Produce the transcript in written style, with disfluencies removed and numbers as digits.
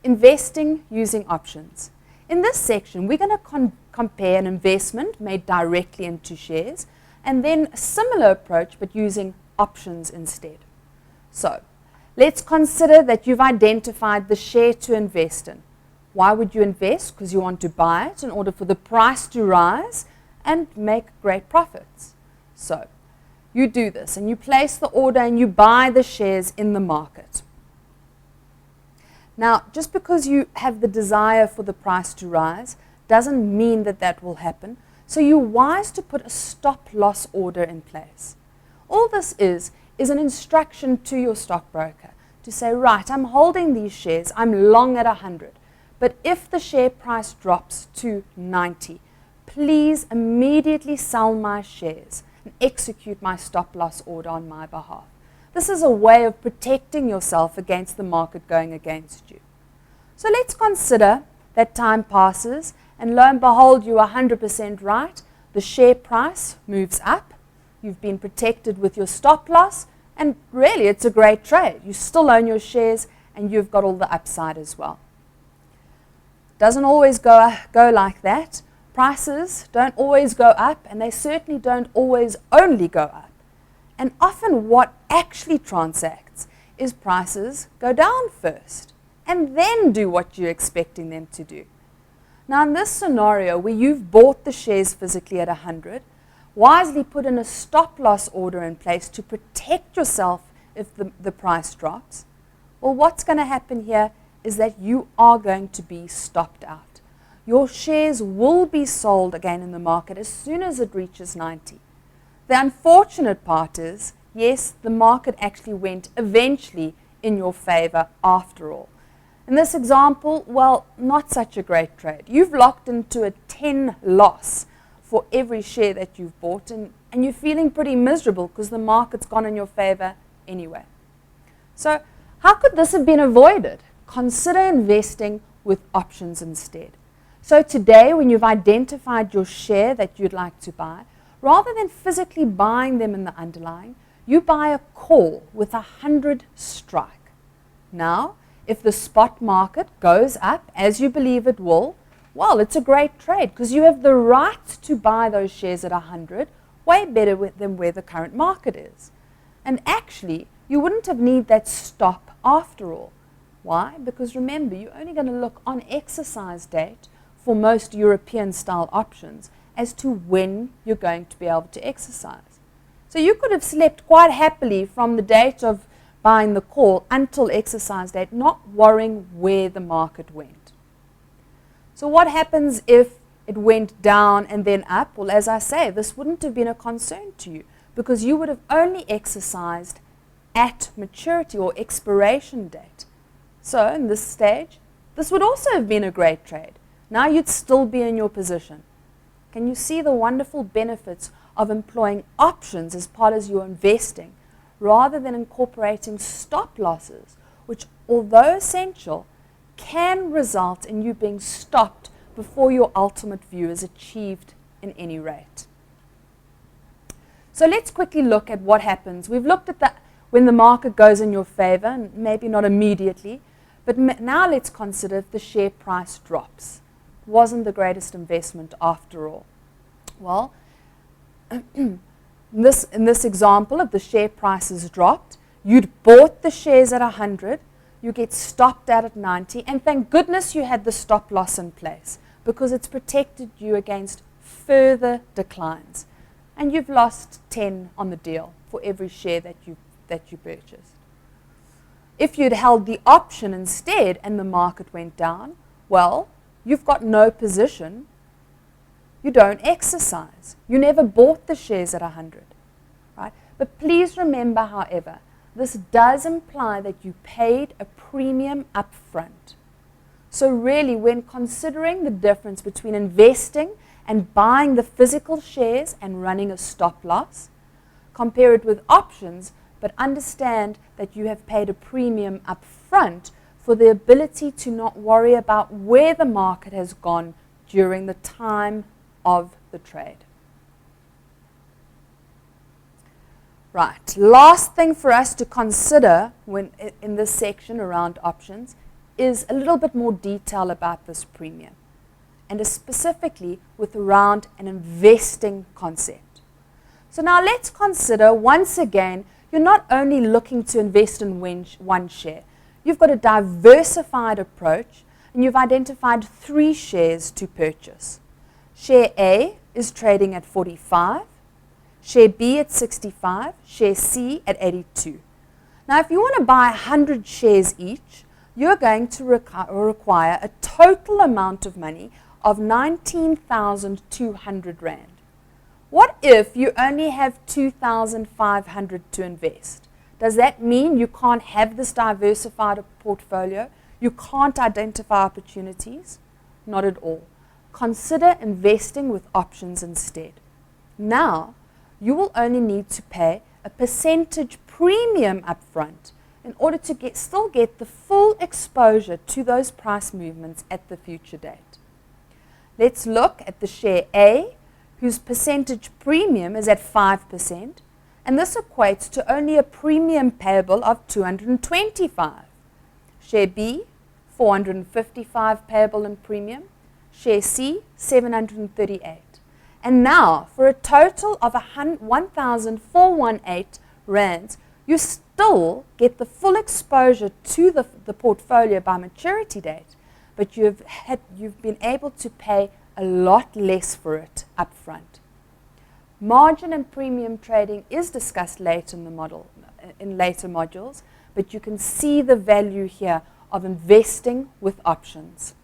investing using options. In this section, we're going to compare an investment made directly into shares and then a similar approach but using options instead. So, let's consider that you've identified the share to invest in. Why would you invest? Because you want to buy it in order for the price to rise and make great profits. So, you do this and you place the order and you buy the shares in the market. Now, just because you have the desire for the price to rise doesn't mean that that will happen. So you're wise to put a stop loss order in place. All this is an instruction to your stockbroker to say, right, I'm holding these shares, I'm long at 100. But if the share price drops to 90, please immediately sell my shares and execute my stop loss order on my behalf. This is a way of protecting yourself against the market going against you. So let's consider that time passes and lo and behold, you are 100% right. The share price moves up. You've been protected with your stop loss and really it's a great trade. You still own your shares and you've got all the upside as well. Doesn't always go like that. Prices don't always go up and they certainly don't always only go up. And often what actually transacts is prices go down first and then do what you're expecting them to do. Now in this scenario where you've bought the shares physically at 100, wisely put in a stop loss order in place to protect yourself if the price drops. Well, what's going to happen here is that you are going to be stopped out. Your shares will be sold again in the market as soon as it reaches 90. The unfortunate part is, yes, the market actually went eventually in your favor after all. In this example, well, not such a great trade. You've locked into a 10 loss for every share that you've bought and you're feeling pretty miserable because the market's gone in your favor anyway. So how could this have been avoided? Consider investing with options instead. So today, when you've identified your share that you'd like to buy, rather than physically buying them in the underlying, you buy a call with 100 strike. Now, if the spot market goes up, as you believe it will, well, it's a great trade because you have the right to buy those shares at 100, way better than where the current market is. And actually, you wouldn't have need that stop after all. Why? Because remember, you're only going to look on exercise date for most European-style options as to when you're going to be able to exercise. So you could have slept quite happily from the date of buying the call until exercise date, not worrying where the market went. So what happens if it went down and then up? Well, as I say, this wouldn't have been a concern to you because you would have only exercised at maturity or expiration date. So in this stage, this would also have been a great trade. Now you'd still be in your position. Can you see the wonderful benefits of employing options as part of your investing rather than incorporating stop losses, which, although essential, can result in you being stopped before your ultimate view is achieved in any rate? So let's quickly look at what happens. We've looked at when the market goes in your favor, and maybe not immediately, but now let's consider if the share price drops. Wasn't the greatest investment after all? Well, in this example, if the share price has dropped, you'd bought the shares at 100, you get stopped out at 90, and thank goodness you had the stop loss in place because it's protected you against further declines. And you've lost 10 on the deal for every share that you purchased. If you'd held the option instead and the market went down, well, you've got no position. You don't exercise. You never bought the shares at 100, right? But please remember, however, this does imply that you paid a premium up front. So really, when considering the difference between investing and buying the physical shares and running a stop loss, compare it with options, but understand that you have paid a premium up front for the ability to not worry about where the market has gone during the time of the trade. Right, last thing for us to consider when in this section around options is a little bit more detail about this premium, and is specifically with around an investing concept. So now let's consider, once again, you're not only looking to invest in one share, you've got a diversified approach, and you've identified 3 shares to purchase. Share A is trading at 45, share B at 65, share C at 82. Now if you want to buy 100 shares each, you're going to require a total amount of money of 19,200 Rand. What if you only have 2,500 to invest? Does that mean you can't have this diversified portfolio? You can't identify opportunities? Not at all. Consider investing with options instead. Now, you will only need to pay a percentage premium upfront in order to still get the full exposure to those price movements at the future date. Let's look at the share A, whose percentage premium is at 5%, and this equates to only a premium payable of 225. Share B, 455 payable in premium. Share C, 738. And now, for a total of 1,418 Rands, you still get the full exposure to the portfolio by maturity date, but you've been able to pay a lot less for it up front. Margin and premium trading is discussed later in later modules, but you can see the value here of investing with options.